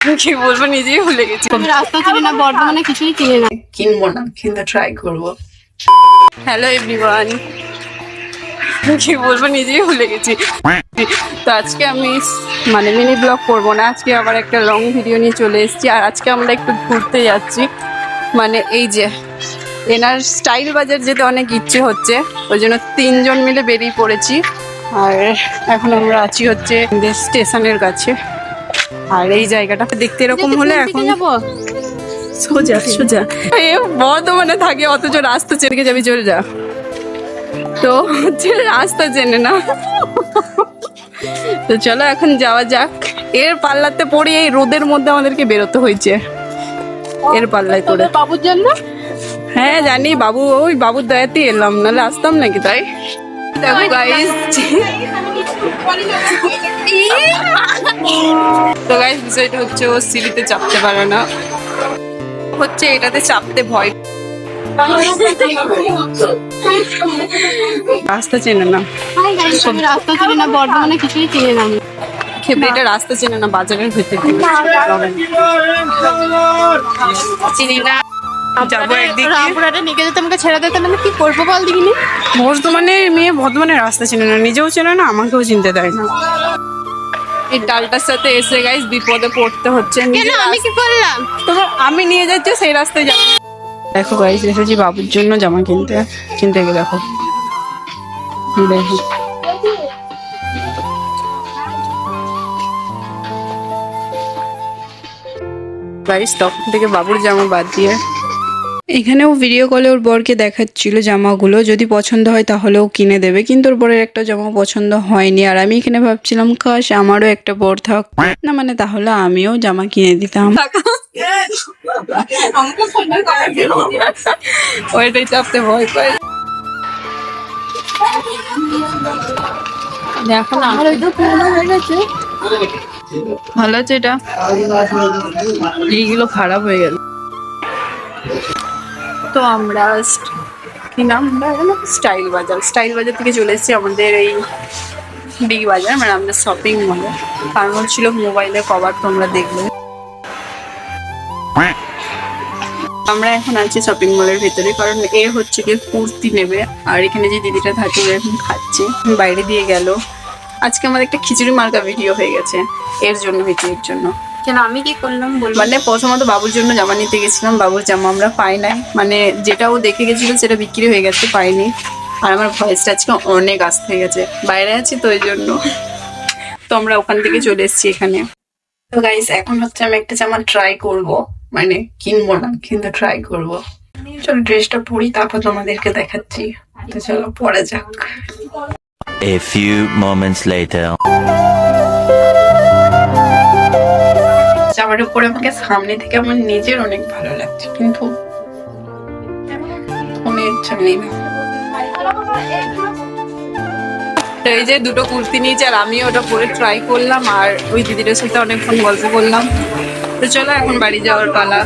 কি বলবো নিজেই ভুলে গেছি। রাস্তা চিনি না, বর্ধমানে কিছুই চিনি না। কিনবো না, কিন্তু ট্রাই করবো। হ্যালো এভরিওয়ান, কি বলবো নিজেই ভুলে গেছি। তো আজকে আমি মিনি ব্লগ করবো না, আজকে আবার একটা লং ভিডিও নিয়ে চলে এসেছি। আর আজকে আমরা একটু ঘুরতে যাচ্ছি, এই যে এনার স্টাইল বাজার যেতে অনেক ইচ্ছে হচ্ছে, ওই জন্য 3 জন মিলে বেরিয়ে পড়েছি। আর এখন আমরা আছি হচ্ছে স্টেশনের কাছে। আর এই জায়গাটা দেখতে এরকম হলে এখন সোজা সোজা বর্ধমানে থাকে, অথচ রাস্তা চেনে যাবি, চলে যা। তো হচ্ছে রাস্তা চেনে না। তো চলো এখন যাওয়া যাক। এর পাল্লাতে পড়ে এই রোদের মধ্যে আমাদেরকে বেরোতে হয়েছে, এর পাল্লায় করে। বাবুর জন্য? হ্যাঁ জানি, বাবু ওই বাবুর দয়াতেই এলাম, নাহলে আসতাম নাকি। তাই দেখো গাইস, তো গাইস বিষয়টা হচ্ছে ও সিঁড়িতে চাপতে পারে না, হচ্ছে এটাতে চাপতে ভয়, রাস্তা চেনে না। রাস্তা চিনি না, বর্ধমানে কিছুই চিনি না। খেপড়িটা রাস্তা চেনে না, বাজারের ভেতর চিনি না। যাবো একদিকে, রামপুরহাটে নিয়ে যেতে আমাকে ছেড়ে দিতে, আমি কি করবো বল দেখিনি। বর্ধমানের মেয়ে বর্ধমানের রাস্তা চেনে না, নিজেও চেনে না, আমাকেও চিনতে দেয় না। এই ডালটার সাথে এসে গাইস বিপদে পড়তে হচ্ছে। আমি কি করলাম? তোমার আমি নিয়ে যাচ্ছি সেই রাস্তায় যাবো। দেখো গাইস, এসেছি বাবুর জন্য জামা কিনতে গিয়ে দেখো দেখো গাইস, তখন থেকে বাবুর জামা বাদ দিয়ে এখানেও ভিডিও কলে ওর বরকে দেখাচ্ছিল জামাগুলো, যদি পছন্দ হয় তাহলেও কিনে দেবে, কিন্তু ওর বরের একটা জামা পছন্দ হয়নি। আর আমি এখানে ভাবছিলাম কাশ আমারও একটা বর থাক না, তাহলে আমিও জামা কিনে দিতাম। ওইটাই চাপতে ভয় পাই। দেখো না, ভালো আছে এটা, এইগুলো খারাপ হয়ে গেল। তো আমরা কি নাম স্টাইল বাজার থেকে চলে এসেছি আমাদের এই বিগ বাজার, আমাদের শপিং মলে। কারণ ছিল মোবাইলে কভার, তোমরা দেখবে। আমরা এখন আছি শপিং মলের ভেতরে, কারণ এ হচ্ছে কি কুর্তি নেবে। আর এখানে যে দিদিটা থাকে ও এখন খাচ্ছে, বাইরে দিয়ে গেল। আজকে আমাদের একটা খিচুড়ি মার্কা ভিডিও হয়ে গেছে এর জন্য। কেন, আমি কি করলাম বল? প্রথমত বাবুর জন্য জামা নিতে গেছিলাম, বাবুর জামা আমরা পাই নাই, যেটা ও দেখে গেছিল সেটা বিক্রি হয়ে গেছে, পাইনি। আর আমার ভয়েসটা আজকে অনেক আসতে হয়ে গেছে, বাইরে আছি তো ওই জন্য। তো আমরা ওখান থেকে চলে এসেছি এখানে। তো গাইস, এখন হচ্ছে আমি একটা জামা ট্রাই করবো, কিনবো না কিন্তু ট্রাই করবো। চলো ড্রেসটা পরি, তারপর তোমাদেরকে দেখাচ্ছি। তো চলো পরা যাক। A few moments later. জামাটা পরে আমাকে সামনে থেকে আমার নিজের অনেক ভালো লাগছে, কিন্তু ফোনে ইচ্ছা নেই। তো এই যে দুটো কুর্তি নিয়েছি, আর আমি ওটা পরে ট্রাই করলাম, আর ওই দিদিটার সাথে অনেকক্ষণ গল্প করলাম। তো চলো এখন বাড়ি যাওয়ার পালা।